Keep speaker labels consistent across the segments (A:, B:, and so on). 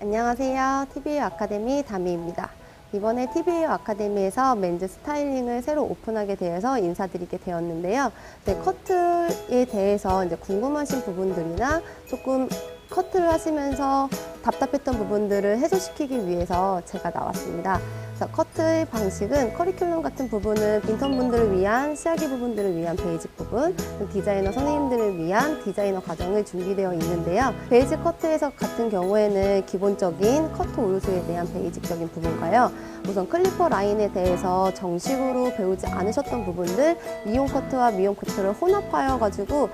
A: 안녕하세요. TV웨어 아카데미 다미입니다. 이번에 TV웨어 아카데미에서 맨즈 스타일링을 새로 오픈하게 되어서 인사드리게 되었는데요. 커트에 대해서 궁금하신 부분들이나 조금 커트를 하시면서 답답했던 부분들을 해소시키기 위해서 제가 나왔습니다. 그래서 커트의 방식은 커리큘럼 같은 부분은 인턴분들을 위한 시작의 부분들을 위한 베이직 부분, 디자이너 선생님들을 위한 디자이너 과정을 준비되어 있는데요. 베이직 커트에서 같은 경우에는 기본적인 커트 오요소에 대한 베이직적인 부분과요. 우선 클리퍼 라인에 대해서 정식으로 배우지 않으셨던 부분들, 이온 커트와 미온 커트를 혼합하여 가지고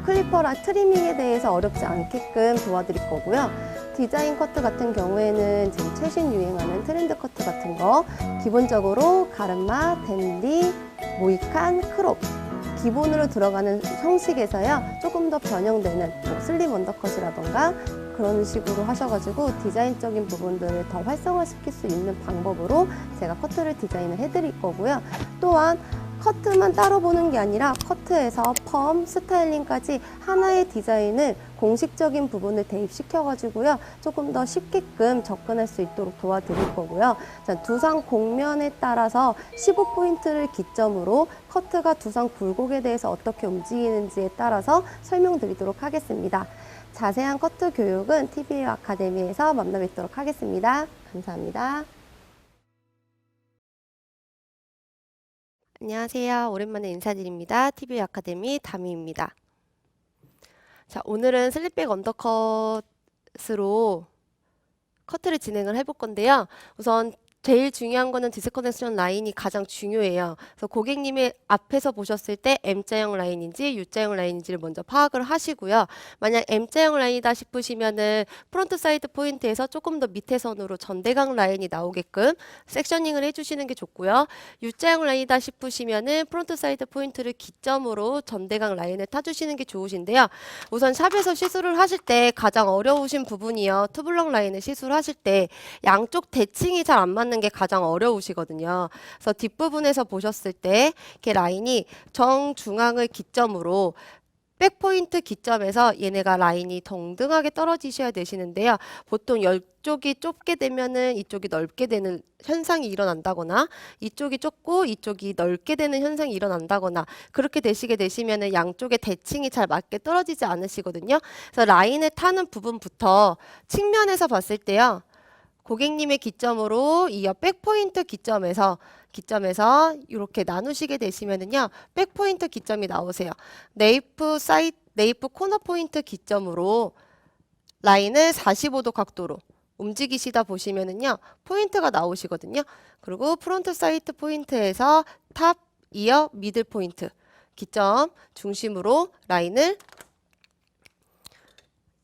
A: 클리퍼랑 트리밍에 대해서 어렵지 않게끔 도와드릴 거고요. 디자인 커트 같은 경우에는 지금 최신 유행하는 트렌드 커트 같은 거 기본적으로 가르마, 댄디, 모이칸, 크롭 기본으로 들어가는 형식에서요. 조금 더 변형되는 슬립 언더컷이라던가 그런 식으로 하셔가지고 디자인적인 부분들을 더 활성화시킬 수 있는 방법으로 제가 커트를 디자인을 해드릴 거고요. 또한 커트만 따로 보는 게 아니라 커트에서 펌, 스타일링까지 하나의 디자인을 공식적인 부분을 대입시켜가지고요. 조금 더 쉽게끔 접근할 수 있도록 도와드릴 거고요. 자, 두상 곡면에 따라서 15포인트를 기점으로 커트가 두상 굴곡에 대해서 어떻게 움직이는지에 따라서 설명드리도록 하겠습니다. 자세한 커트 교육은 TV웨어 아카데미에서 만나 뵙도록 하겠습니다. 감사합니다. 안녕하세요. 오랜만에 인사드립니다. TV웨어 아카데미 다미입니다. 자, 오늘은 슬립백 언더컷으로 커트를 진행을 해볼 건데요. 우선 제일 중요한 거는 디스커넥션 라인이 가장 중요해요. 그래서 고객님이 앞에서 보셨을 때 M자형 라인인지 U자형 라인인지를 먼저 파악을 하시고요. 만약 M자형 라인이다 싶으시면은 프론트 사이드 포인트에서 조금 더 밑에 선으로 전대각 라인이 나오게끔 섹셔닝을 해주시는 게 좋고요. U자형 라인이다 싶으시면은 프론트 사이드 포인트를 기점으로 전대각 라인을 타주시는 게 좋으신데요. 우선 샵에서 시술을 하실 때 가장 어려우신 부분이요. 투블럭 라인을 시술하실 때 양쪽 대칭이 잘 안 맞는 게 가장 어려우시거든요. 그래서 뒷부분에서 보셨을 때 이렇게 라인이 정중앙을 기점으로 백포인트 기점에서 얘네가 라인이 동등하게 떨어지셔야 되시는데요. 보통 이쪽이 좁게 되면은 이쪽이 넓게 되는 현상이 일어난다거나 이쪽이 좁고 이쪽이 넓게 되는 현상이 일어난다거나 그렇게 되시게 되시면은 양쪽의 대칭이 잘 맞게 떨어지지 않으시거든요. 그래서 라인을 타는 부분부터 측면에서 봤을 때요. 고객님의 기점으로 이 백포인트 기점에서 이렇게 나누시게 되시면은요. 백포인트 기점이 나오세요. 네이프 코너 포인트 기점으로 라인을 45도 각도로 움직이시다 보시면은요. 포인트가 나오시거든요. 그리고 프론트 사이드 포인트에서 탑, 이어, 미들 포인트 기점 중심으로 라인을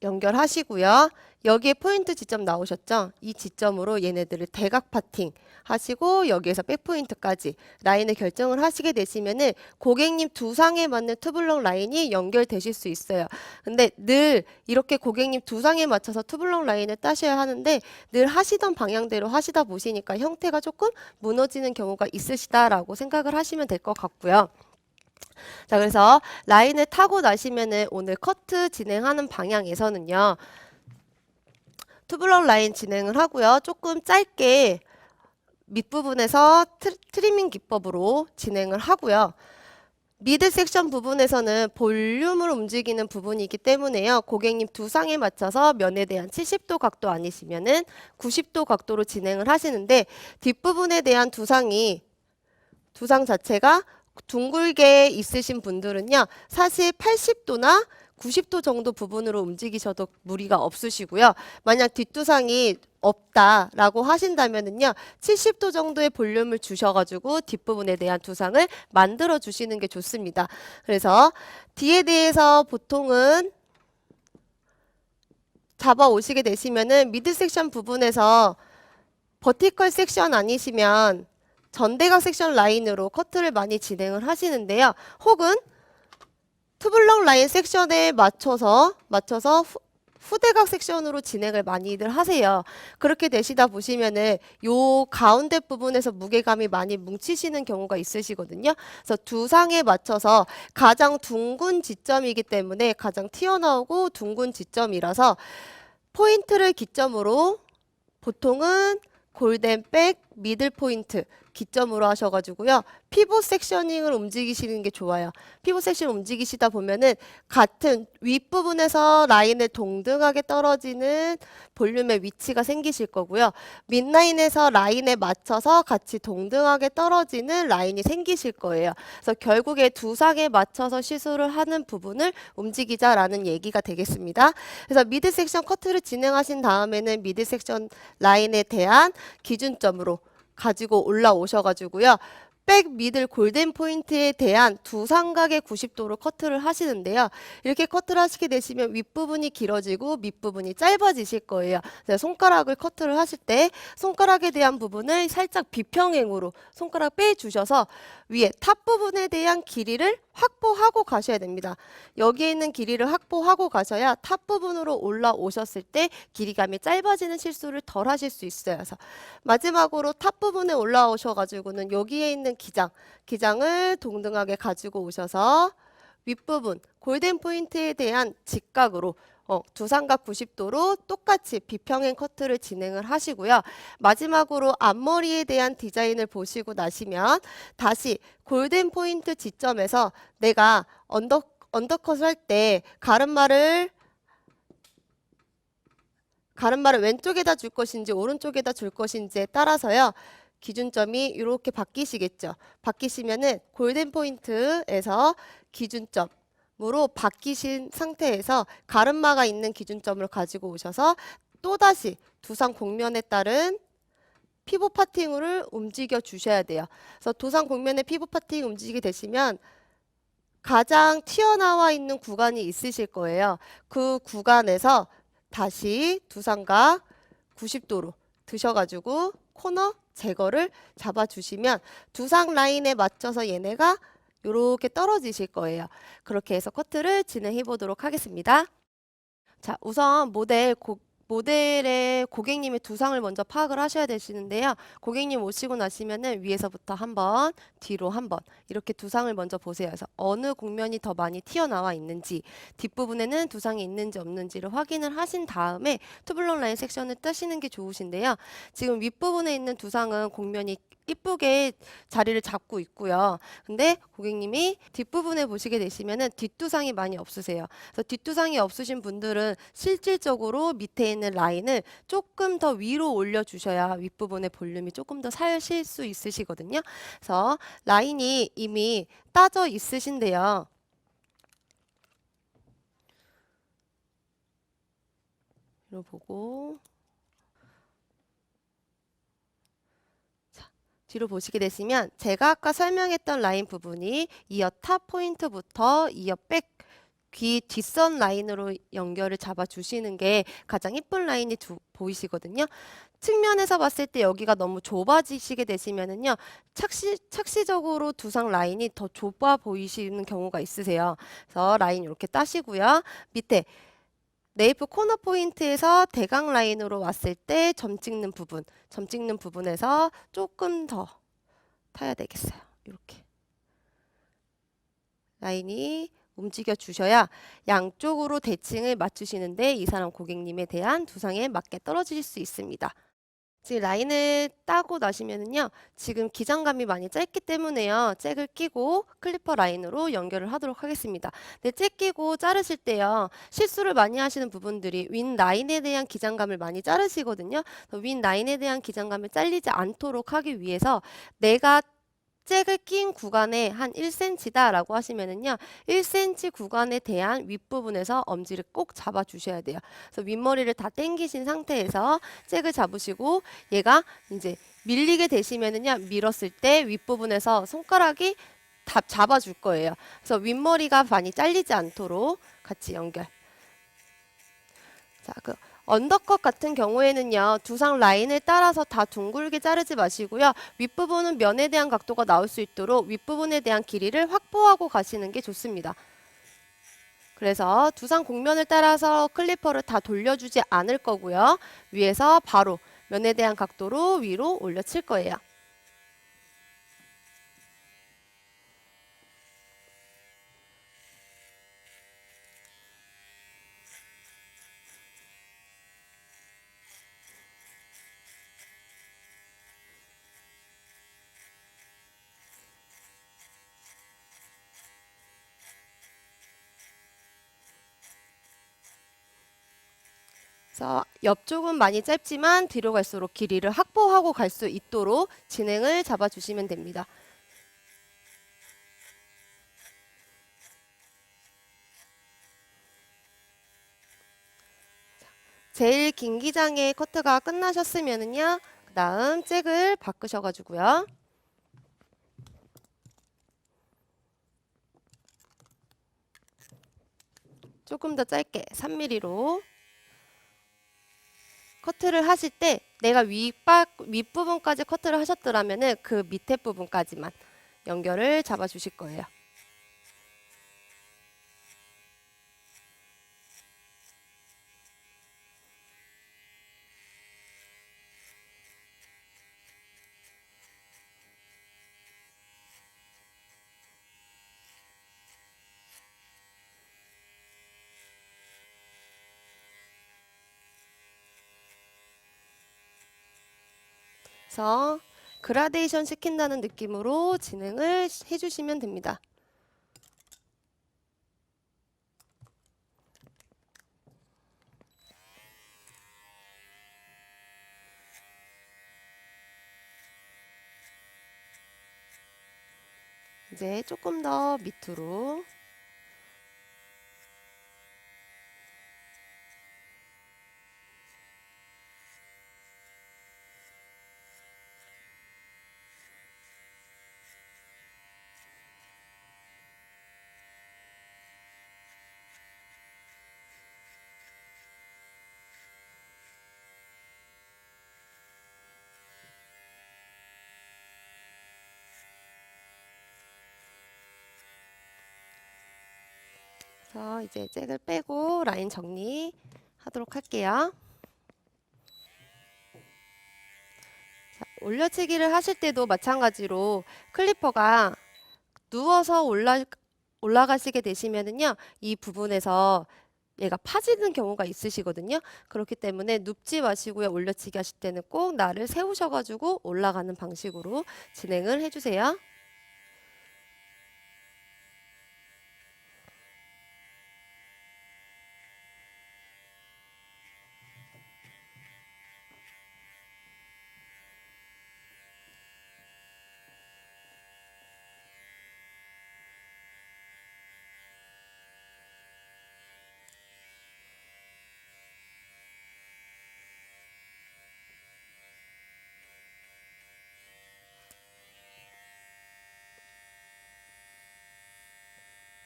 A: 연결하시고요. 여기에 포인트 지점 나오셨죠? 이 지점으로 얘네들을 대각 파팅 하시고 여기에서 백포인트까지 라인을 결정을 하시게 되시면은 고객님 두상에 맞는 투블럭 라인이 연결되실 수 있어요. 근데 늘 이렇게 고객님 두상에 맞춰서 투블럭 라인을 따셔야 하는데 늘 하시던 방향대로 하시다 보시니까 형태가 조금 무너지는 경우가 있으시다라고 생각을 하시면 될 것 같고요. 자, 그래서 라인을 타고 나시면은 오늘 커트 진행하는 방향에서는요. 투블럭 라인 진행을 하고요. 조금 짧게 밑부분에서 트리밍 기법으로 진행을 하고요. 미드 섹션 부분에서는 볼륨을 움직이는 부분이기 때문에요. 고객님 두상에 맞춰서 면에 대한 70도 각도 아니시면은 90도 각도로 진행을 하시는데 뒷부분에 대한 두상 자체가 둥글게 있으신 분들은요. 사실 80도나 90도 정도 부분으로 움직이셔도 무리가 없으시고요. 만약 뒷두상이 없다라고 하신다면은요. 70도 정도의 볼륨을 주셔가지고 뒷부분에 대한 두상을 만들어 주시는 게 좋습니다. 그래서 뒤에 대해서 보통은 잡아 오시게 되시면은 미드 섹션 부분에서 버티컬 섹션 아니시면 전대각 섹션 라인으로 커트를 많이 진행을 하시는데요. 혹은 투블럭 라인 섹션에 맞춰서 후대각 섹션으로 진행을 많이들 하세요. 그렇게 되시다 보시면은 요 가운데 부분에서 무게감이 많이 뭉치시는 경우가 있으시거든요. 그래서 두상에 맞춰서 가장 둥근 지점이기 때문에 가장 튀어나오고 둥근 지점이라서 포인트를 기점으로 보통은 골덴백, 미들 포인트 기점으로 하셔가지고요. 피봇 섹셔닝을 움직이시는 게 좋아요. 피봇 섹션 움직이시다 보면은 같은 윗부분에서 라인에 동등하게 떨어지는 볼륨의 위치가 생기실 거고요. 밑라인에서 라인에 맞춰서 같이 동등하게 떨어지는 라인이 생기실 거예요. 그래서 결국에 두상에 맞춰서 시술을 하는 부분을 움직이자라는 얘기가 되겠습니다. 그래서 미드 섹션 커트를 진행하신 다음에는 미드 섹션 라인에 대한 기준점으로 가지고 올라오셔가지고요. 백 미들 골든 포인트에 대한 두상각의 90도로 커트를 하시는데요. 이렇게 커트를 하시게 되시면 윗부분이 길어지고 밑부분이 짧아지실 거예요. 손가락을 커트를 하실 때 손가락에 대한 부분을 살짝 비평행으로 손가락 빼주셔서 위에 탑 부분에 대한 길이를 확보하고 가셔야 됩니다. 여기에 있는 길이를 확보하고 가셔야 탑 부분으로 올라오셨을 때 길이감이 짧아지는 실수를 덜 하실 수 있어요. 그래서 마지막으로 탑 부분에 올라오셔가지고는 여기에 있는 기장을 동등하게 가지고 오셔서 윗부분 골든 포인트에 대한 직각으로 두상각 90도로 똑같이 비평행 커트를 진행을 하시고요. 마지막으로 앞머리에 대한 디자인을 보시고 나시면 다시 골든 포인트 지점에서 내가 언더컷을 할 때 가르마를 왼쪽에다 줄 것인지 오른쪽에다 줄 것인지에 따라서요. 기준점이 이렇게 바뀌시겠죠. 바뀌시면은 골든 포인트에서 기준점으로 바뀌신 상태에서 가르마가 있는 기준점을 가지고 오셔서 또다시 두상 곡면에 따른 피봇 파팅을 움직여 주셔야 돼요. 그래서 두상 곡면의 피봇 파팅 움직이게 되시면 가장 튀어나와 있는 구간이 있으실 거예요. 그 구간에서 다시 두상각 90도로 드셔가지고 코너 제거를 잡아주시면 두상 라인에 맞춰서 얘네가 이렇게 떨어지실 거예요. 그렇게 해서 커트를 진행해 보도록 하겠습니다. 자, 우선 모델의 고객님의 두상을 먼저 파악을 하셔야 되시는데요. 고객님 오시고 나시면은 위에서부터 한 번, 뒤로 한 번 이렇게 두상을 먼저 보세요. 그래서 어느 곡면이 더 많이 튀어나와 있는지, 뒷부분에는 두상이 있는지 없는지를 확인을 하신 다음에 투블럭 라인 섹션을 뜨시는 게 좋으신데요. 지금 윗부분에 있는 두상은 곡면이 이쁘게 자리를 잡고 있고요. 근데 고객님이 뒷부분에 보시게 되시면은 뒷두상이 많이 없으세요. 그래서 뒷두상이 없으신 분들은 실질적으로 밑에 있는 라인을 조금 더 위로 올려주셔야 윗부분의 볼륨이 조금 더 살실 수 있으시거든요. 그래서 라인이 이미 따져 있으신데요. 이로 보고 뒤로 보시게 되시면 제가 아까 설명했던 라인 부분이 이어 탑 포인트부터 이어 백 귀 뒷선 라인으로 연결을 잡아 주시는 게 가장 이쁜 라인이 보이시거든요. 측면에서 봤을 때 여기가 너무 좁아지시게 되시면은요. 착시적으로 두상 라인이 더 좁아 보이시는 경우가 있으세요. 그래서 라인 이렇게 따시고요. 밑에 네이프 코너 포인트에서 대각 라인으로 왔을 때 점 찍는 부분에서 조금 더 타야 되겠어요. 이렇게 라인이 움직여 주셔야 양쪽으로 대칭을 맞추시는데 이 사람 고객님에 대한 두상에 맞게 떨어질 수 있습니다. 지금 라인을 따고 나시면은요. 지금 기장감이 많이 짧기 때문에요. 잭을 끼고 클리퍼 라인으로 연결을 하도록 하겠습니다. 근데 잭 끼고 자르실 때요. 실수를 많이 하시는 부분들이 윈 라인에 대한 기장감을 많이 자르시거든요. 윈 라인에 대한 기장감을 잘리지 않도록 하기 위해서 내가 잭을 낀 구간에 한 1cm다 라고 하시면은요 1cm 구간에 대한 윗부분에서 엄지를 꼭 잡아 주셔야 돼요. 그래서 윗머리를 다 당기신 상태에서 잭을 잡으시고 얘가 이제 밀리게 되시면은요 밀었을 때 윗부분에서 손가락이 다 잡아 줄 거예요. 그래서 윗머리가 많이 잘리지 않도록 같이 연결. 자, 언더컷 같은 경우에는요. 두상 라인을 따라서 다 둥글게 자르지 마시고요. 윗부분은 면에 대한 각도가 나올 수 있도록 윗부분에 대한 길이를 확보하고 가시는 게 좋습니다. 그래서 두상 곡면을 따라서 클리퍼를 다 돌려주지 않을 거고요. 위에서 바로 면에 대한 각도로 위로 올려칠 거예요. 그래서 옆쪽은 많이 짧지만 뒤로 갈수록 길이를 확보하고 갈 수 있도록 진행을 잡아주시면 됩니다. 제일 긴 기장의 커트가 끝나셨으면은요, 그 다음 잭을 바꾸셔가지고요. 조금 더 짧게 3mm로 커트를 하실 때 내가 윗부분까지 커트를 하셨더라면은 그 밑에 부분까지만 연결을 잡아 주실 거예요. 그래서 그라데이션 시킨다는 느낌으로 진행을 해주시면 됩니다. 이제 조금 더 밑으로 그래서 이제 잭을 빼고 라인 정리하도록 할게요. 자, 올려치기를 하실 때도 마찬가지로 클리퍼가 누워서 올라가시게 되시면은요, 이 부분에서 얘가 파지는 경우가 있으시거든요. 그렇기 때문에 눕지 마시고요. 올려치기 하실 때는 꼭 날을 세우셔가지고 올라가는 방식으로 진행을 해주세요.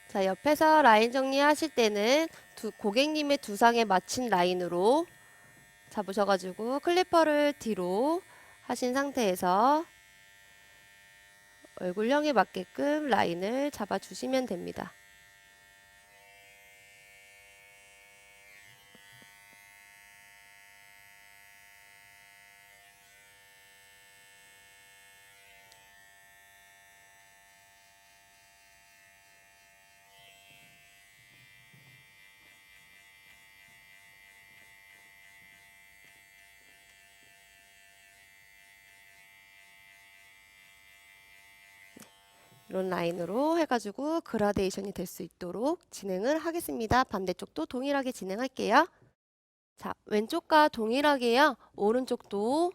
A: 자, 옆에서 라인 정리하실 때는 고객님의 두상에 맞춘 라인으로 잡으셔가지고 클리퍼를 뒤로 하신 상태에서 얼굴형에 맞게끔 라인을 잡아주시면 됩니다. 이런 라인으로 해가지고 그라데이션이 될 수 있도록 진행을 하겠습니다. 반대쪽도 동일하게 진행할게요. 자, 왼쪽과 동일하게요. 오른쪽도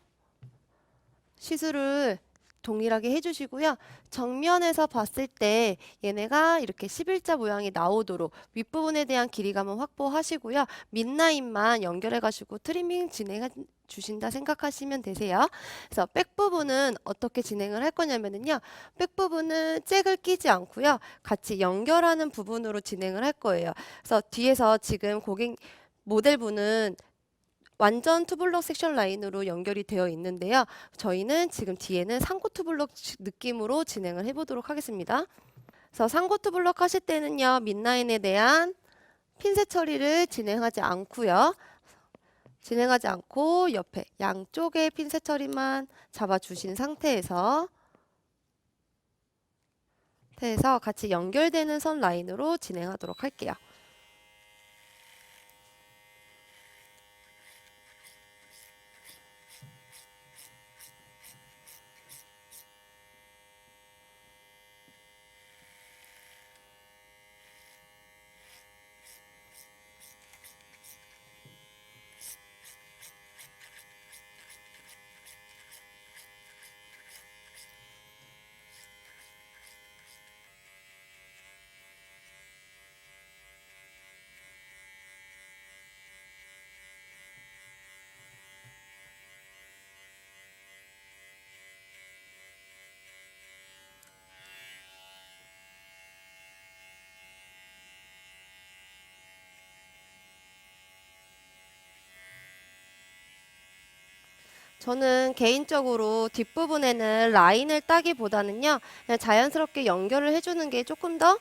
A: 시술을 동일하게 해주시고요. 정면에서 봤을 때 얘네가 이렇게 11자 모양이 나오도록 윗부분에 대한 길이감은 확보하시고요. 밑라인만 연결해 가지고 트리밍 진행해 주신다 생각하시면 되세요. 그래서 백 부분은 어떻게 진행을 할 거냐면요. 백 부분은 잭을 끼지 않고요. 같이 연결하는 부분으로 진행을 할 거예요. 그래서 뒤에서 지금 고객 모델분은 완전 투블럭 섹션 라인으로 연결이 되어 있는데요. 저희는 지금 뒤에는 상고 투블럭 느낌으로 진행을 해보도록 하겠습니다. 그래서 상고 투블럭 하실 때는요. 밑라인에 대한 핀셋 처리를 진행하지 않고 옆에 양쪽에 핀셋 처리만 잡아주신 상태에서 같이 연결되는 선 라인으로 진행하도록 할게요. 저는 개인적으로 뒷부분에는 라인을 따기보다는요, 그냥 자연스럽게 연결을 해주는 게 조금 더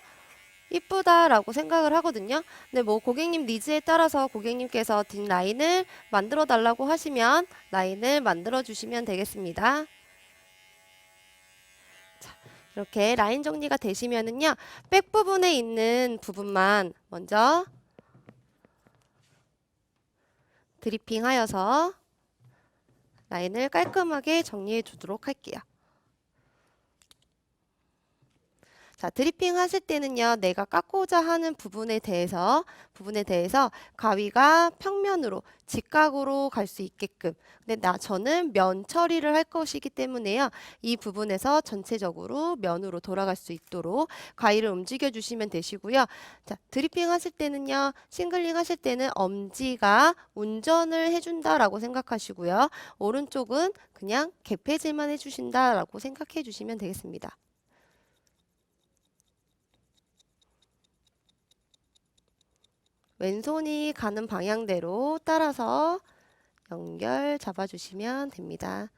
A: 이쁘다라고 생각을 하거든요. 근데 뭐 고객님 니즈에 따라서 고객님께서 뒷 라인을 만들어 달라고 하시면 라인을 만들어 주시면 되겠습니다. 자, 이렇게 라인 정리가 되시면은요, 백 부분에 있는 부분만 먼저 드리핑 하여서 라인을 깔끔하게 정리해 주도록 할게요. 자, 드리핑 하실 때는요, 내가 깎고자 하는 부분에 대해서 가위가 평면으로 직각으로 갈 수 있게끔. 근데 저는 면 처리를 할 것이기 때문에요, 이 부분에서 전체적으로 면으로 돌아갈 수 있도록 가위를 움직여 주시면 되시고요. 자, 드리핑 하실 때는요, 싱글링 하실 때는 엄지가 운전을 해준다라고 생각하시고요, 오른쪽은 그냥 개폐질만 해주신다라고 생각해 주시면 되겠습니다. 왼손이 가는 방향대로 따라서 연결 잡아주시면 됩니다.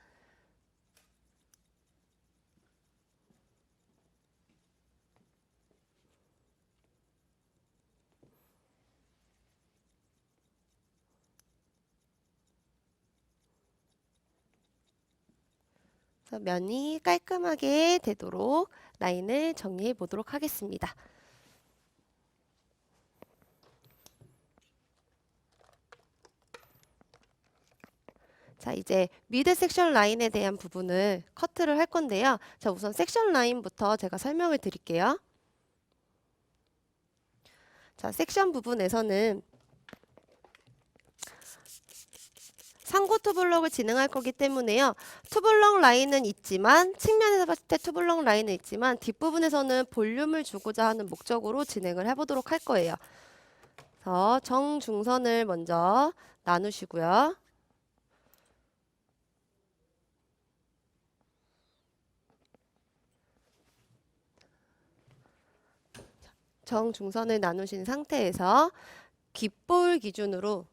A: 그래서 면이 깔끔하게 되도록 라인을 정리해 보도록 하겠습니다. 자, 이제 미드 섹션 라인에 대한 부분을 커트를 할 건데요. 자, 우선 섹션 라인부터 제가 설명을 드릴게요. 자, 섹션 부분에서는 상고 투블럭을 진행할 거기 때문에요, 투블럭 라인은 있지만, 측면에서 봤을 때 투블럭 라인은 있지만 뒷부분에서는 볼륨을 주고자 하는 목적으로 진행을 해보도록 할 거예요. 그래서 정중선을 먼저 나누시고요. 정중선을 나누신 상태에서 귓볼 기준으로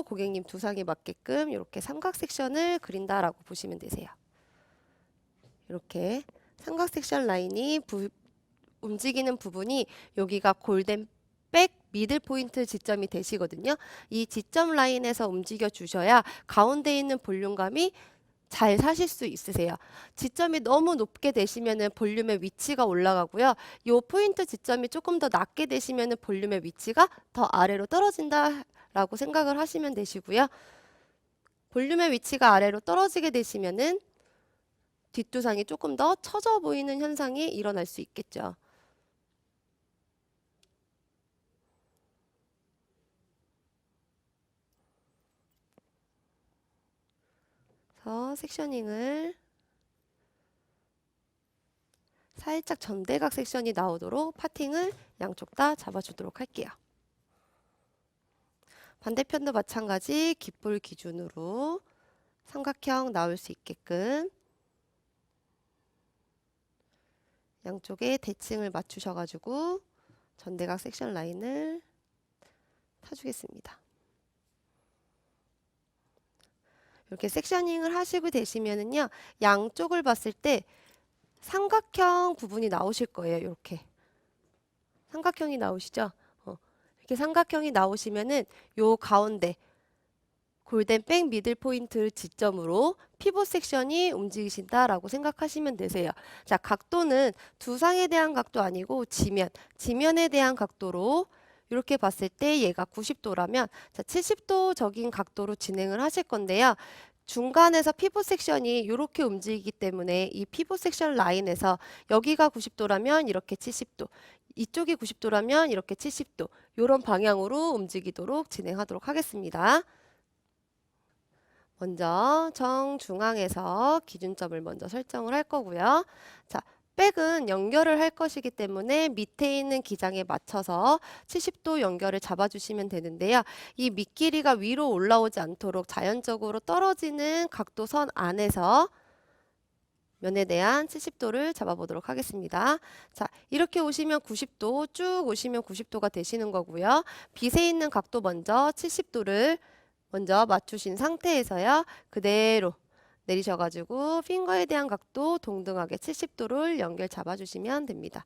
A: 고객님 두상에 맞게끔 이렇게 삼각 섹션을 그린다라고 보시면 되세요. 이렇게 삼각 섹션 라인이 움직이는 부분이 여기가 골든 백 미들 포인트 지점이 되시거든요. 이 지점 라인에서 움직여 주셔야 가운데 있는 볼륨감이 잘 사실 수 있으세요. 지점이 너무 높게 되시면은 볼륨의 위치가 올라가고요. 요 포인트 지점이 조금 더 낮게 되시면은 볼륨의 위치가 더 아래로 떨어진다라고 생각을 하시면 되시고요. 볼륨의 위치가 아래로 떨어지게 되시면은 뒷두상이 조금 더 처져 보이는 현상이 일어날 수 있겠죠. 그래서 섹셔닝을 살짝 전대각 섹션이 나오도록 파팅을 양쪽 다 잡아주도록 할게요. 반대편도 마찬가지 귓볼 기준으로 삼각형 나올 수 있게끔 양쪽에 대칭을 맞추셔가지고 전대각 섹션 라인을 타주겠습니다. 이렇게 섹셔닝을 하시고 되시면은요, 양쪽을 봤을 때 삼각형 부분이 나오실 거예요. 이렇게 삼각형이 나오시죠? 이렇게 삼각형이 나오시면은 요 가운데 골든 백 미들 포인트 지점으로 피봇 섹션이 움직이신다라고 생각하시면 되세요. 자, 각도는 두상에 대한 각도 아니고 지면에 대한 각도로 이렇게 봤을 때 얘가 90도라면 자, 70도적인 각도로 진행을 하실 건데요. 중간에서 피봇 섹션이 이렇게 움직이기 때문에 이 피봇 섹션 라인에서 여기가 90도라면 이렇게 70도, 이쪽이 90도라면 이렇게 70도, 이런 방향으로 움직이도록 진행하도록 하겠습니다. 먼저 정중앙에서 기준점을 먼저 설정을 할 거고요. 자, 백은 연결을 할 것이기 때문에 밑에 있는 기장에 맞춰서 70도 연결을 잡아주시면 되는데요. 이 밑길이가 위로 올라오지 않도록 자연적으로 떨어지는 각도선 안에서 면에 대한 70도를 잡아보도록 하겠습니다. 자, 이렇게 오시면 90도, 쭉 오시면 90도가 되시는 거고요. 빗에 있는 각도 먼저 70도를 먼저 맞추신 상태에서요. 그대로 내리셔가지고 핑거에 대한 각도 동등하게 70도를 연결 잡아주시면 됩니다.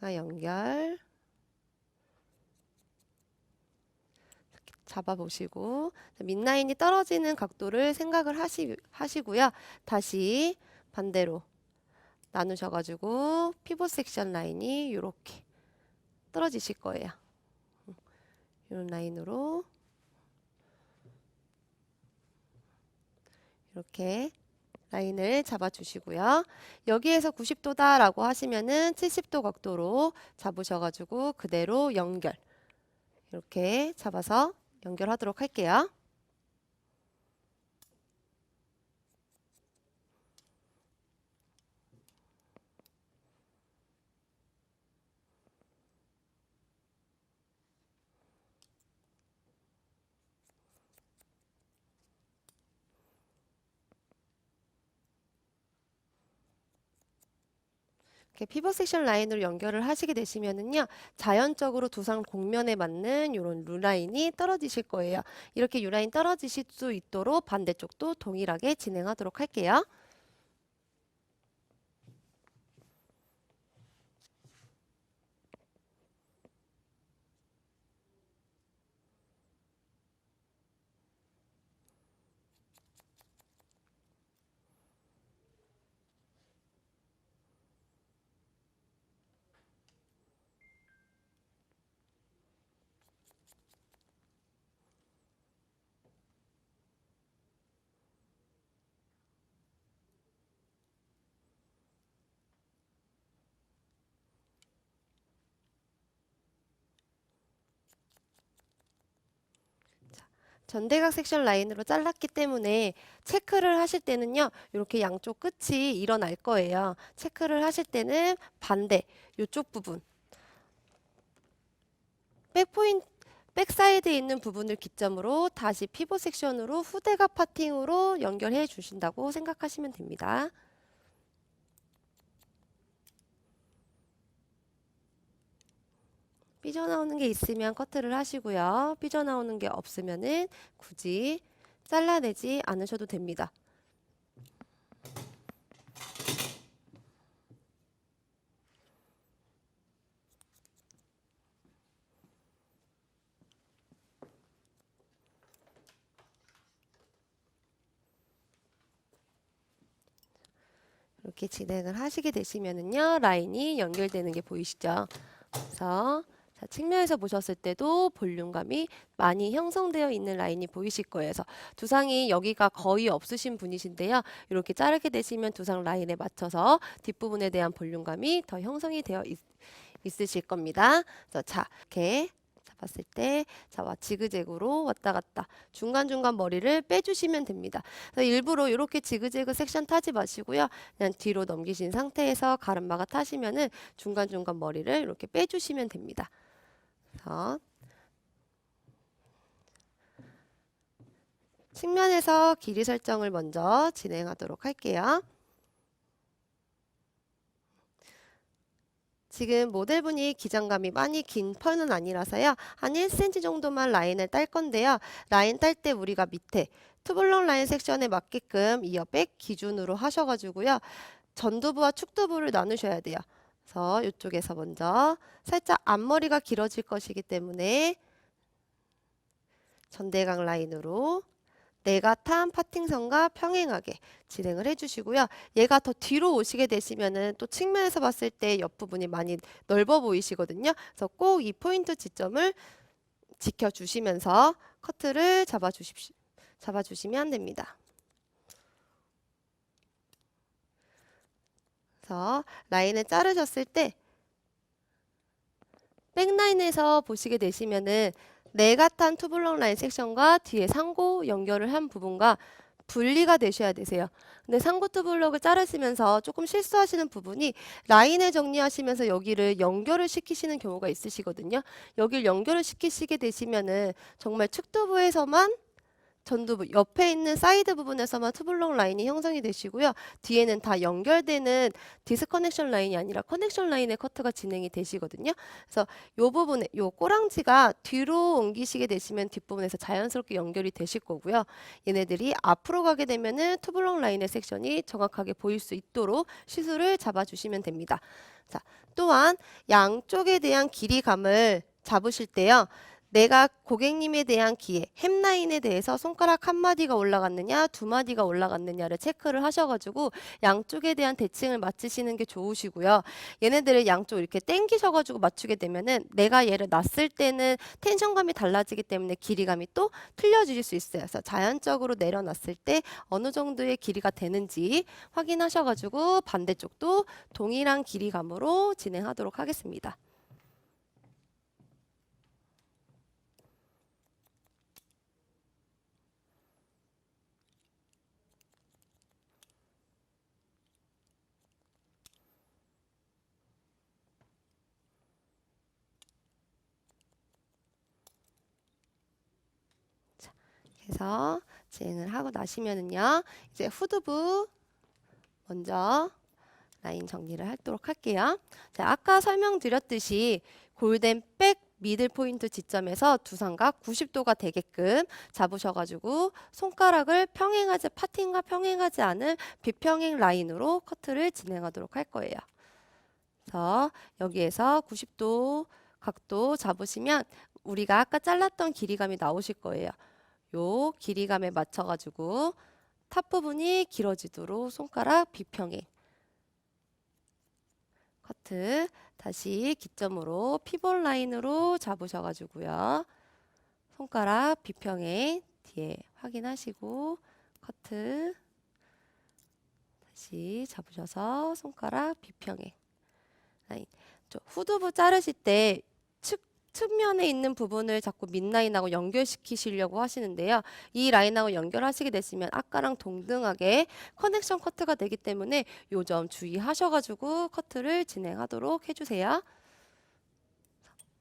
A: 연결 잡아보시고 밑라인이 떨어지는 각도를 생각을 하시고요. 다시 반대로 나누셔가지고 피봇 섹션 라인이 이렇게 떨어지실 거예요. 이런 라인으로 이렇게 라인을 잡아주시고요. 여기에서 90도다 라고 하시면은 70도 각도로 잡으셔가지고 그대로 연결 이렇게 잡아서 연결하도록 할게요. 이렇게 피벗 섹션 라인으로 연결을 하시게 되시면은요, 자연적으로 두상 곡면에 맞는 이런 룰라인이 떨어지실 거예요. 이렇게 룰라인 떨어지실 수 있도록 반대쪽도 동일하게 진행하도록 할게요. 전대각 섹션 라인으로 잘랐기 때문에 체크를 하실 때는요, 이렇게 양쪽 끝이 일어날 거예요. 체크를 하실 때는 반대, 이쪽 부분, 백사이드에 있는 부분을 기점으로 다시 피벗 섹션으로 후대각 파팅으로 연결해 주신다고 생각하시면 됩니다. 삐져나오는 게 있으면 커트를 하시고요. 삐져나오는 게 없으면은 굳이 잘라내지 않으셔도 됩니다. 이렇게 진행을 하시게 되시면은요, 라인이 연결되는 게 보이시죠? 그래서 자, 측면에서 보셨을 때도 볼륨감이 많이 형성되어 있는 라인이 보이실 거예요. 그래서 두상이 여기가 거의 없으신 분이신데요. 이렇게 자르게 되시면 두상 라인에 맞춰서 뒷부분에 대한 볼륨감이 더 형성이 되어 있으실 겁니다. 그래서 자, 이렇게 잡았을 때 자, 지그재그로 왔다 갔다 중간중간 머리를 빼주시면 됩니다. 그래서 일부러 이렇게 지그재그 섹션 타지 마시고요. 그냥 뒤로 넘기신 상태에서 가르마가 타시면은 중간중간 머리를 이렇게 빼주시면 됩니다. 그래서 측면에서 길이 설정을 먼저 진행하도록 할게요. 지금 모델분이 기장감이 많이 긴 펄은 아니라서요. 한 1cm 정도만 라인을 딸 건데요. 라인 딸 때 우리가 밑에 투블럭 라인 섹션에 맞게끔 이어백 기준으로 하셔가지고요. 전두부와 축두부를 나누셔야 돼요. 그래서 이쪽에서 먼저 살짝 앞머리가 길어질 것이기 때문에 전대각 라인으로 내가 탄 파팅선과 평행하게 진행을 해주시고요. 얘가 더 뒤로 오시게 되시면은 또 측면에서 봤을 때 옆부분이 많이 넓어 보이시거든요. 그래서 꼭 이 포인트 지점을 지켜주시면서 커트를 잡아주시면 됩니다. 그래서 라인을 자르셨을 때 백라인에서 보시게 되시면은 내가 탄 투블럭 라인 섹션과 뒤에 상고 연결을 한 부분과 분리가 되셔야 되세요. 근데 상고 투블럭을 자르시면서 조금 실수하시는 부분이 라인을 정리하시면서 여기를 연결을 시키시는 경우가 있으시거든요. 여기를 연결을 시키시게 되시면은 정말 측두부에서만 전두 옆에 있는 사이드 부분에서만 투블럭 라인이 형성이 되시고요. 뒤에는 다 연결되는 디스커넥션 라인이 아니라 커넥션 라인의 커트가 진행이 되시거든요. 그래서 요 부분에 요 꼬랑지가 뒤로 옮기시게 되시면 뒷부분에서 자연스럽게 연결이 되실 거고요. 얘네들이 앞으로 가게 되면은 투블럭 라인의 섹션이 정확하게 보일 수 있도록 시술을 잡아주시면 됩니다. 자, 또한 양쪽에 대한 길이감을 잡으실 때요. 내가 고객님에 대한 기에 햄라인에 대해서 손가락 한 마디가 올라갔느냐 두 마디가 올라갔느냐를 체크를 하셔가지고 양쪽에 대한 대칭을 맞추시는 게 좋으시고요. 얘네들을 양쪽 이렇게 당기셔가지고 맞추게 되면은 내가 얘를 놨을 때는 텐션감이 달라지기 때문에 길이감이 또 틀려질 수 있어요. 그래서 자연적으로 내려놨을 때 어느 정도의 길이가 되는지 확인하셔가지고 반대쪽도 동일한 길이감으로 진행하도록 하겠습니다. 그래서 진행을 하고 나시면은요, 이제 후두부 먼저 라인 정리를 하도록 할게요. 자, 아까 설명드렸듯이 골덴 백 미들 포인트 지점에서 두상각 90도가 되게끔 잡으셔가지고 손가락을 파팅과 평행하지 않은 비평행 라인으로 커트를 진행하도록 할 거예요. 그래서 여기에서 90도 각도 잡으시면 우리가 아까 잘랐던 길이감이 나오실 거예요. 요 길이감에 맞춰가지고 탑 부분이 길어지도록 손가락 비평행 커트 다시 기점으로 피벗 라인으로 잡으셔가지고요. 손가락 비평행 뒤에 확인하시고 커트 다시 잡으셔서 손가락 비평행 라인. 후두부 자르실 때 측면에 있는 부분을 자꾸 밑라인하고 연결시키시려고 하시는데요. 이 라인하고 연결하시게 되시면 아까랑 동등하게 커넥션 커트가 되기 때문에 요 점 주의하셔가지고 커트를 진행하도록 해주세요.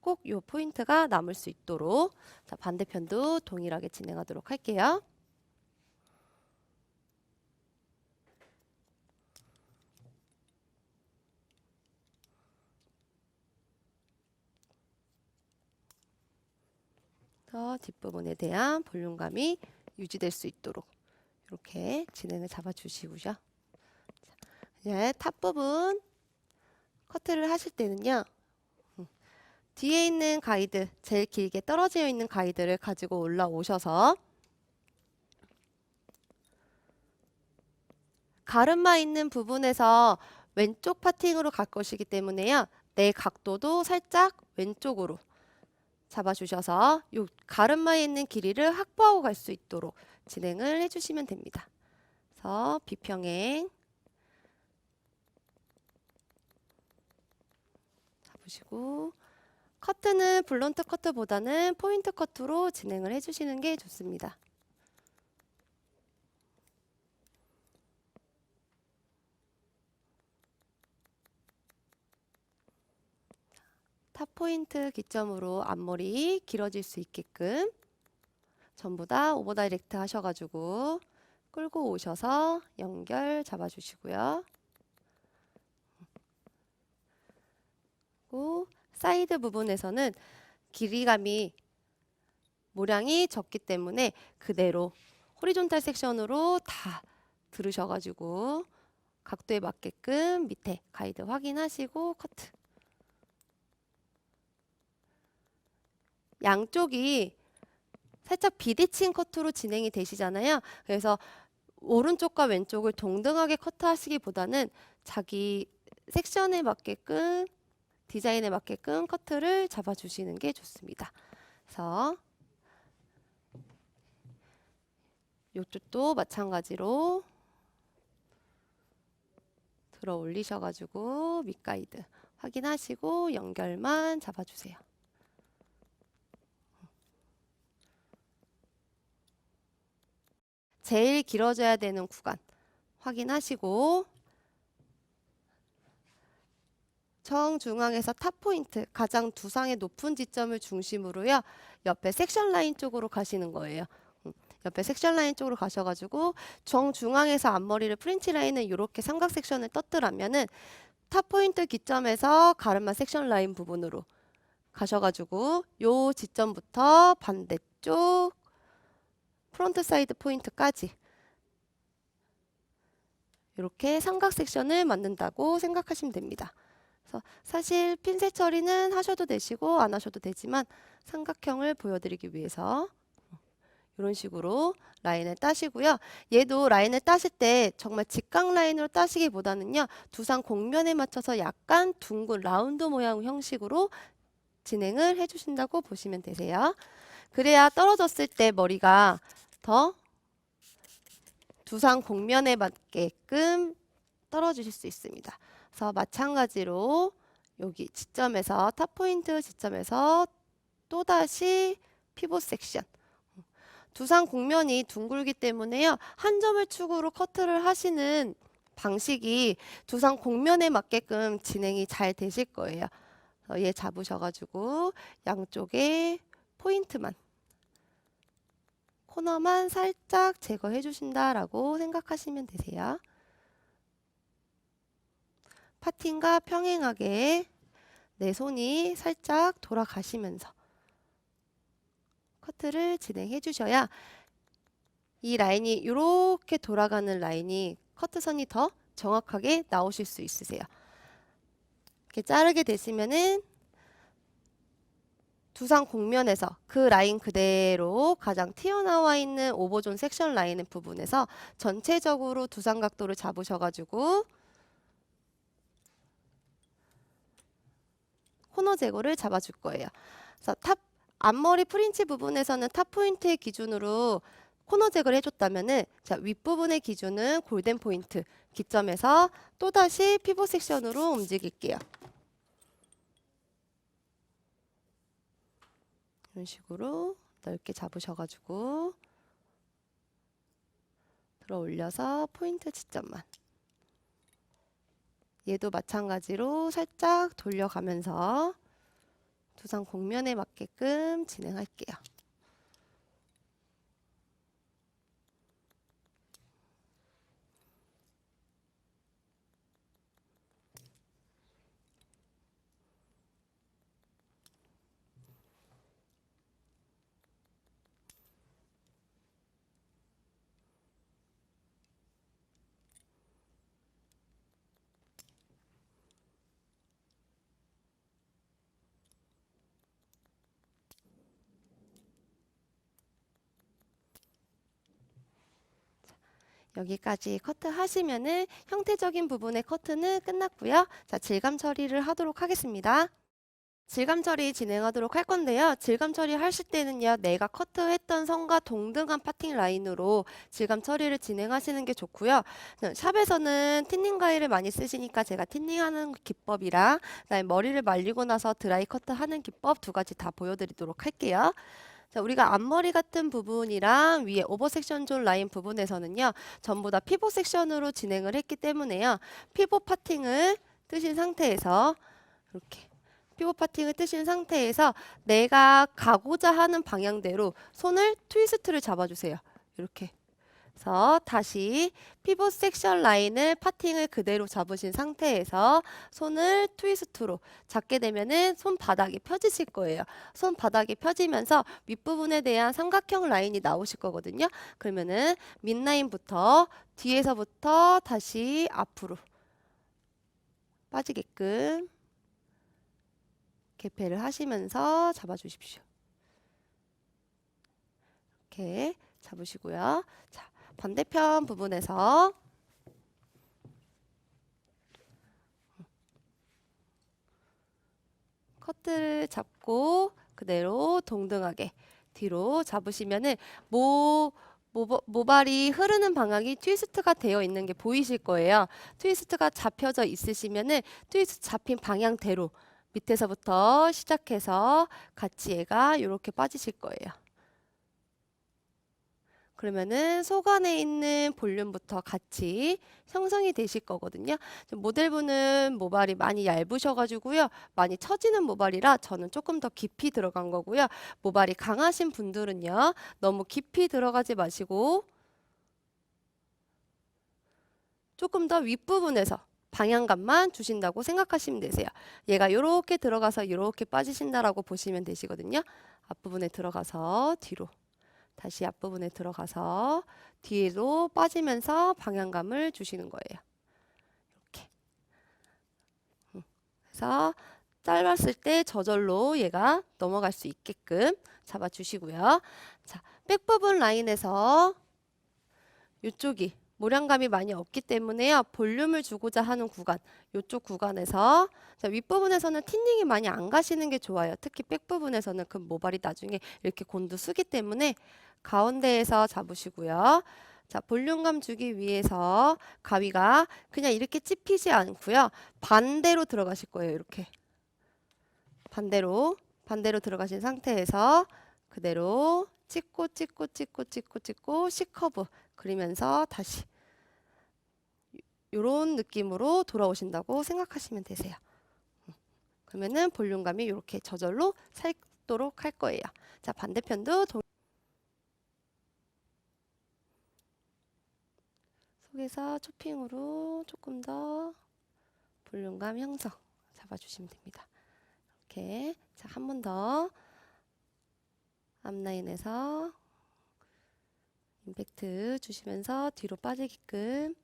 A: 꼭 요 포인트가 남을 수 있도록. 자, 반대편도 동일하게 진행하도록 할게요. 뒷부분에 대한 볼륨감이 유지될 수 있도록 이렇게 진행을 잡아주시고요. 이제 탑 부분 커트를 하실 때는요. 뒤에 있는 가이드, 제일 길게 떨어져 있는 가이드를 가지고 올라오셔서 가르마 있는 부분에서 왼쪽 파팅으로 갈 것이기 때문에요. 내 각도도 살짝 왼쪽으로 잡아주셔서 이 가르마에 있는 길이를 확보하고 갈 수 있도록 진행을 해주시면 됩니다. 그래서 비평행 잡으시고 커트는 블런트 커트보다는 포인트 커트로 진행을 해주시는 게 좋습니다. 탑 포인트 기점으로 앞머리 길어질 수 있게끔 전부 다 오버 다이렉트 하셔가지고 끌고 오셔서 연결 잡아주시고요. 그리고 사이드 부분에서는 길이감이 모량이 적기 때문에 그대로 호리존탈 섹션으로 다 들으셔가지고 각도에 맞게끔 밑에 가이드 확인하시고 커트. 양쪽이 살짝 비대칭 커트로 진행이 되시잖아요. 그래서 오른쪽과 왼쪽을 동등하게 커트하시기보다는 자기 섹션에 맞게끔 디자인에 맞게끔 커트를 잡아주시는 게 좋습니다. 그래서 이쪽도 마찬가지로 들어 올리셔가지고 밑가이드 확인하시고 연결만 잡아주세요. 제일 길어져야 되는 구간 확인하시고 정중앙에서 탑 포인트 가장 두상의 높은 지점을 중심으로요. 옆에 섹션 라인 쪽으로 가시는 거예요. 옆에 섹션 라인 쪽으로 가셔가지고 정중앙에서 앞머리를 프린치 라인을 이렇게 삼각 섹션을 떴더라면은 탑 포인트 기점에서 가르마 섹션 라인 부분으로 가셔가지고 요 지점부터 반대쪽 프론트 사이드 포인트까지 이렇게 삼각 섹션을 만든다고 생각하시면 됩니다. 그래서 사실 핀셋 처리는 하셔도 되시고 안 하셔도 되지만 삼각형을 보여드리기 위해서 이런 식으로 라인을 따시고요. 얘도 라인을 따실 때 정말 직각 라인으로 따시기보다는요. 두상 곡면에 맞춰서 약간 둥근 라운드 모양 형식으로 진행을 해주신다고 보시면 되세요. 그래야 떨어졌을 때 머리가 더 두상 곡면에 맞게끔 떨어지실 수 있습니다. 그래서 마찬가지로 여기 지점에서 탑 포인트 지점에서 또다시 피봇 섹션. 두상 곡면이 둥글기 때문에요. 한 점을 축으로 커트를 하시는 방식이 두상 곡면에 맞게끔 진행이 잘 되실 거예요. 얘 잡으셔가지고 양쪽에 포인트만 코너만 살짝 제거해 주신다라고 생각하시면 되세요. 파팅과 평행하게 내 손이 살짝 돌아가시면서 커트를 진행해 주셔야 이 라인이 이렇게 돌아가는 라인이 커트선이 더 정확하게 나오실 수 있으세요. 이렇게 자르게 되시면은 두상 곡면에서 그 라인 그대로 가장 튀어나와 있는 오버존 섹션 라인의 부분에서 전체적으로 두상 각도를 잡으셔가지고 코너 제거를 잡아줄 거예요. 그래서 탑 앞머리 프린치 부분에서는 탑 포인트의 기준으로 코너 제거를 해줬다면은 자 윗부분의 기준은 골든 포인트 기점에서 또다시 피봇 섹션으로 움직일게요. 이런 식으로 넓게 잡으셔가지고 들어 올려서 포인트 지점만 얘도 마찬가지로 살짝 돌려가면서 두상 곡면에 맞게끔 진행할게요. 여기까지 커트 하시면은 형태적인 부분의 커트는 끝났고요. 자, 질감 처리를 하도록 하겠습니다. 질감 처리 진행하도록 할 건데요. 질감 처리 하실 때는요. 내가 커트했던 선과 동등한 파팅 라인으로 질감 처리를 진행하시는 게 좋고요. 샵에서는 틴닝 가위를 많이 쓰시니까 제가 틴닝하는 기법이랑 그다음에 머리를 말리고 나서 드라이 커트하는 기법 두 가지 다 보여드리도록 할게요. 자, 우리가 앞머리 같은 부분이랑 위에 오버 섹션 존 라인 부분에서는요. 전부 다 피봇 섹션으로 진행을 했기 때문에요. 피봇 파팅을 뜨신 상태에서 이렇게 피봇 파팅을 뜨신 상태에서 내가 가고자 하는 방향대로 손을 트위스트를 잡아주세요. 이렇게. 그래서 다시 피봇 섹션 라인을 파팅을 그대로 잡으신 상태에서 손을 트위스트로 잡게 되면은 손바닥이 펴지실 거예요. 손바닥이 펴지면서 윗부분에 대한 삼각형 라인이 나오실 거거든요. 그러면은 밑라인부터 뒤에서부터 다시 앞으로 빠지게끔 개폐를 하시면서 잡아주십시오. 이렇게 잡으시고요. 자, 반대편 부분에서 커트를 잡고 그대로 동등하게 뒤로 잡으시면은 모발이 흐르는 방향이 트위스트가 되어 있는 게 보이실 거예요. 트위스트가 잡혀져 있으시면은 트위스트 잡힌 방향대로 밑에서부터 시작해서 같이 얘가 이렇게 빠지실 거예요. 그러면은 속 안에 있는 볼륨부터 같이 형성이 되실 거거든요. 모델분은 모발이 많이 얇으셔가지고요. 많이 처지는 모발이라 저는 조금 더 깊이 들어간 거고요. 모발이 강하신 분들은요. 너무 깊이 들어가지 마시고 조금 더 윗부분에서 방향감만 주신다고 생각하시면 되세요. 얘가 이렇게 들어가서 이렇게 빠지신다라고 보시면 되시거든요. 앞부분에 들어가서 뒤로. 다시 앞부분에 들어가서 뒤로 빠지면서 방향감을 주시는 거예요. 이렇게. 그래서 짧았을 때 저절로 얘가 넘어갈 수 있게끔 잡아주시고요. 자, 백 부분 라인에서 이쪽이 모량감이 많이 없기 때문에요. 볼륨을 주고자 하는 구간, 이쪽 구간에서 자, 윗부분에서는 틴닝이 많이 안 가시는 게 좋아요. 특히 백 부분에서는 그 모발이 나중에 이렇게 곤두쓰기 때문에 가운데에서 잡으시고요. 자, 볼륨감 주기 위해서 가위가 그냥 이렇게 찝히지 않고요. 반대로 들어가실 거예요. 이렇게. 반대로 들어가신 상태에서 그대로 찍고 C커브 그리면서 다시 이런 느낌으로 돌아오신다고 생각하시면 되세요. 그러면은 볼륨감이 이렇게 저절로 살도록 할 거예요. 자, 반대편도 속에서 초핑으로 조금 더 볼륨감 형성 잡아주시면 됩니다. 이렇게. 자, 한 번 더 앞라인에서 임팩트 주시면서 뒤로 빠지게끔.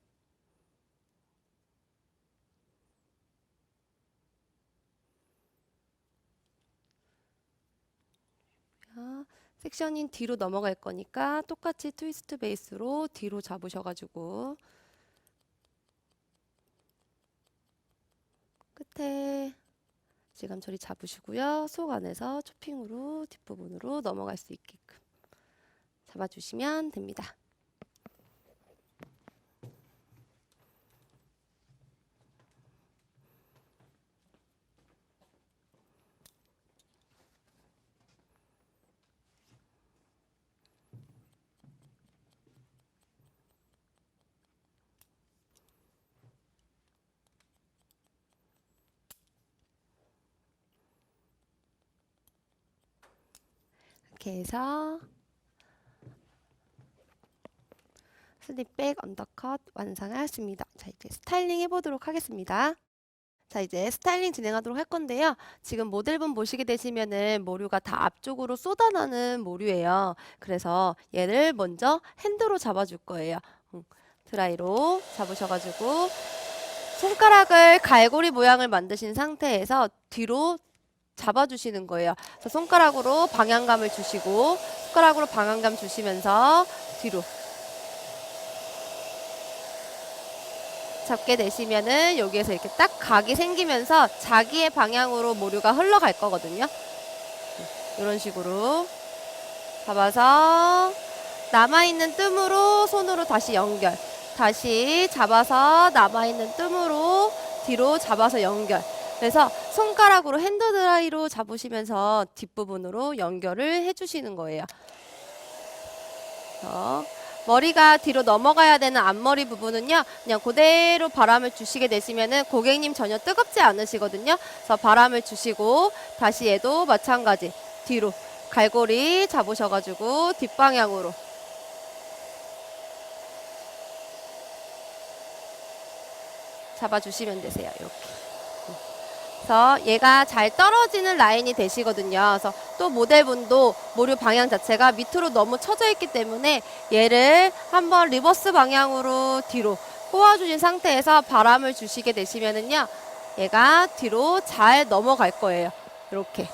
A: 섹션인 뒤로 넘어갈 거니까 똑같이 트위스트 베이스로 뒤로 잡으셔가지고 끝에 질감 처리 잡으시고요. 속 안에서 초핑으로 뒷부분으로 넘어갈 수 있게끔 잡아주시면 됩니다. 이렇게 해서 슬립백 언더컷 완성하였습니다. 자, 이제 스타일링 해보도록 하겠습니다. 자, 이제 스타일링 진행하도록 할 건데요. 지금 모델분 보시게 되시면은 모류가 다 앞쪽으로 쏟아나는 모류예요. 그래서 얘를 먼저 핸드로 잡아줄 거예요. 드라이로 잡으셔가지고 손가락을 갈고리 모양을 만드신 상태에서 뒤로 잡아주시는 거예요. 그래서 손가락으로 방향감을 주시고 손가락으로 방향감 주시면서 뒤로 잡게 되시면은 여기에서 이렇게 딱 각이 생기면서 자기의 방향으로 모류가 흘러갈 거거든요. 이런 식으로 잡아서 남아있는 뜸으로 손으로 다시 연결. 다시 잡아서 남아있는 뜸으로 뒤로 잡아서 연결. 그래서 손가락으로 핸드드라이로 잡으시면서 뒷부분으로 연결을 해주시는 거예요. 머리가 뒤로 넘어가야 되는 앞머리 부분은요, 그냥 그대로 바람을 주시게 되시면은 고객님 전혀 뜨겁지 않으시거든요. 그래서 바람을 주시고 다시 얘도 마찬가지 뒤로 갈고리 잡으셔가지고 뒷방향으로 잡아주시면 되세요. 이렇게. 그래서 얘가 잘 떨어지는 라인이 되시거든요. 그래서 또 모델분도 모류 방향 자체가 밑으로 너무 처져 있기 때문에 얘를 한번 리버스 방향으로 뒤로 꼬아주신 상태에서 바람을 주시게 되시면은요, 얘가 뒤로 잘 넘어갈 거예요. 이렇게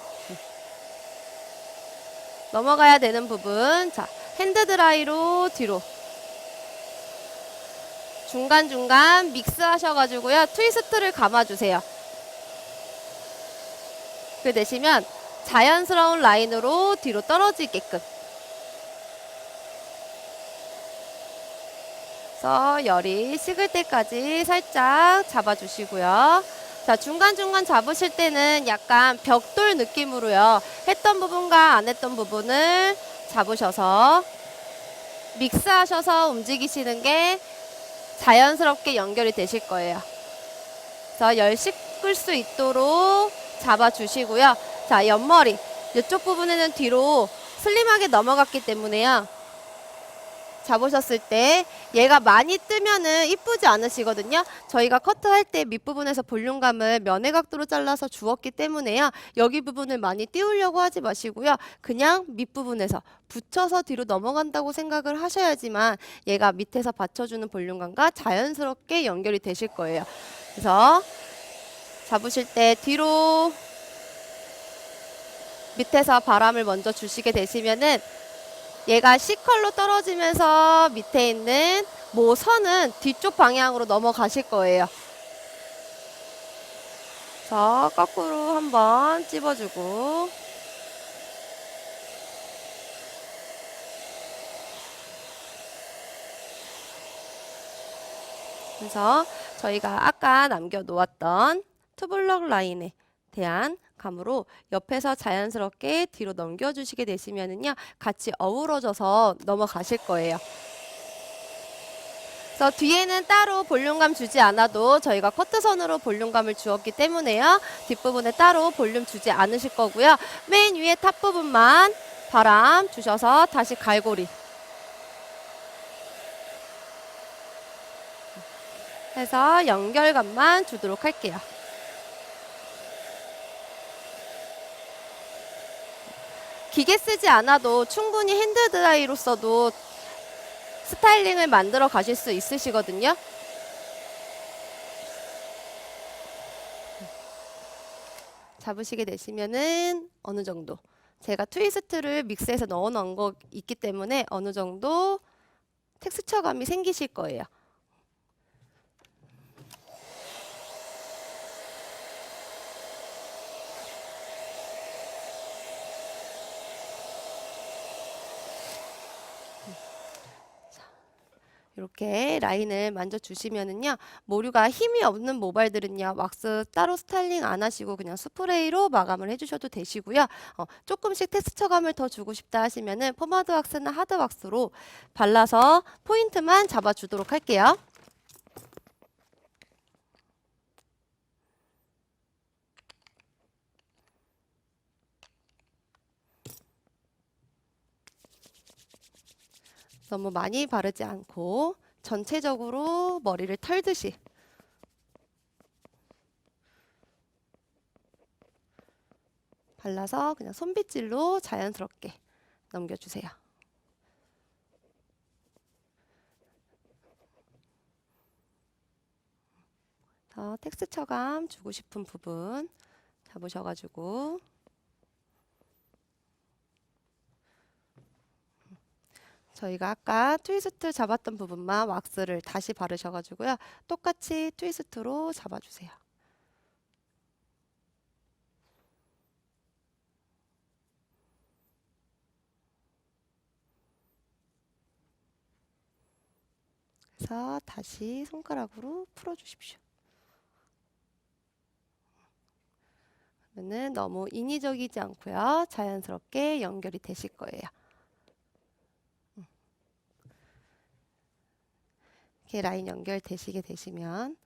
A: 넘어가야 되는 부분, 자, 핸드 드라이로 뒤로 중간중간 믹스 하셔가지고요, 트위스트를 감아주세요. 그 되시면 자연스러운 라인으로 뒤로 떨어지게끔. 그래서 열이 식을 때까지 살짝 잡아주시고요. 자, 중간중간 잡으실 때는 약간 벽돌 느낌으로요, 했던 부분과 안 했던 부분을 잡으셔서 믹스하셔서 움직이시는 게 자연스럽게 연결이 되실 거예요. 그래서 열 식을 수 있도록 잡아주시고요. 자, 옆머리 이쪽 부분에는 뒤로 슬림하게 넘어갔기 때문에요. 잡으셨을 때 얘가 많이 뜨면은 이쁘지 않으시거든요. 저희가 커트할 때 밑부분에서 볼륨감을 면의 각도로 잘라서 주었기 때문에요. 여기 부분을 많이 띄우려고 하지 마시고요. 그냥 밑부분에서 붙여서 뒤로 넘어간다고 생각을 하셔야지만 얘가 밑에서 받쳐주는 볼륨감과 자연스럽게 연결이 되실 거예요. 그래서 잡으실 때 뒤로 밑에서 바람을 먼저 주시게 되시면은 얘가 C컬로 떨어지면서 밑에 있는 모선은 뒤쪽 방향으로 넘어가실 거예요. 자, 거꾸로 한번 찝어주고 그래서 저희가 아까 남겨놓았던 투블럭 라인에 대한 감으로 옆에서 자연스럽게 뒤로 넘겨주시게 되시면은요 같이 어우러져서 넘어가실 거예요. 그래서 뒤에는 따로 볼륨감 주지 않아도 저희가 커트선으로 볼륨감을 주었기 때문에요. 뒷부분에 따로 볼륨 주지 않으실 거고요. 맨 위에 탑 부분만 바람 주셔서 다시 갈고리 해서 연결감만 주도록 할게요. 기계 쓰지 않아도 충분히 핸드드라이로서도 스타일링을 만들어 가실 수 있으시거든요. 잡으시게 되시면은 어느 정도 제가 트위스트를 믹스해서 넣어 놓은 거 있기 때문에 어느 정도 텍스처감이 생기실 거예요. 이렇게 라인을 만져주시면은요 모류가 힘이 없는 모발들은요 왁스 따로 스타일링 안 하시고 그냥 스프레이로 마감을 해주셔도 되시고요. 조금씩 텍스처감을 더 주고 싶다 하시면은 포마드 왁스나 하드 왁스로 발라서 포인트만 잡아주도록 할게요. 너무 많이 바르지 않고 전체적으로 머리를 털듯이 발라서 그냥 손빗질로 자연스럽게 넘겨주세요. 더 텍스처감 주고 싶은 부분 잡으셔가지고 저희가 아까 트위스트 잡았던 부분만 왁스를 다시 바르셔가지고요. 똑같이 트위스트로 잡아주세요. 그래서 다시 손가락으로 풀어주십시오. 그러면은 너무 인위적이지 않고요. 자연스럽게 연결이 되실 거예요. 이렇게 라인 연결되시게 되시면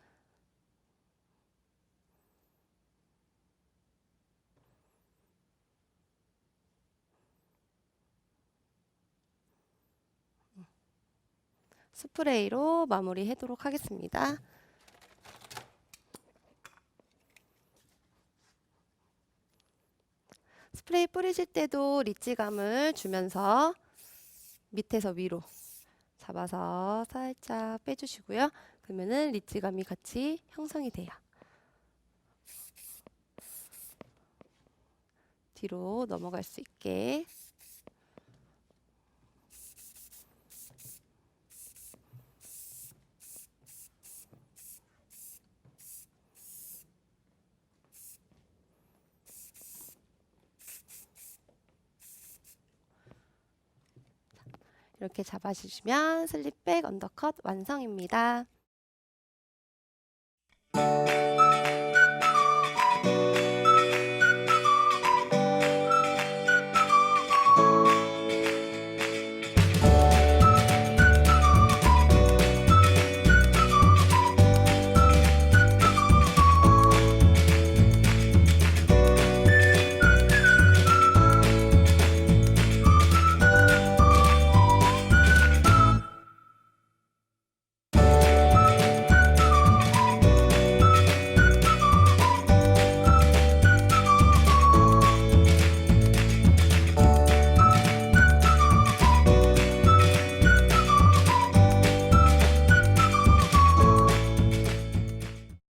A: 스프레이로 마무리하도록 하겠습니다. 스프레이 뿌리실 때도 리치감을 주면서 밑에서 위로 잡아서 살짝 빼주시고요. 그러면은 리치감이 같이 형성이 돼요. 뒤로 넘어갈 수 있게 이렇게 잡아주시면 슬립백 언더컷 완성입니다.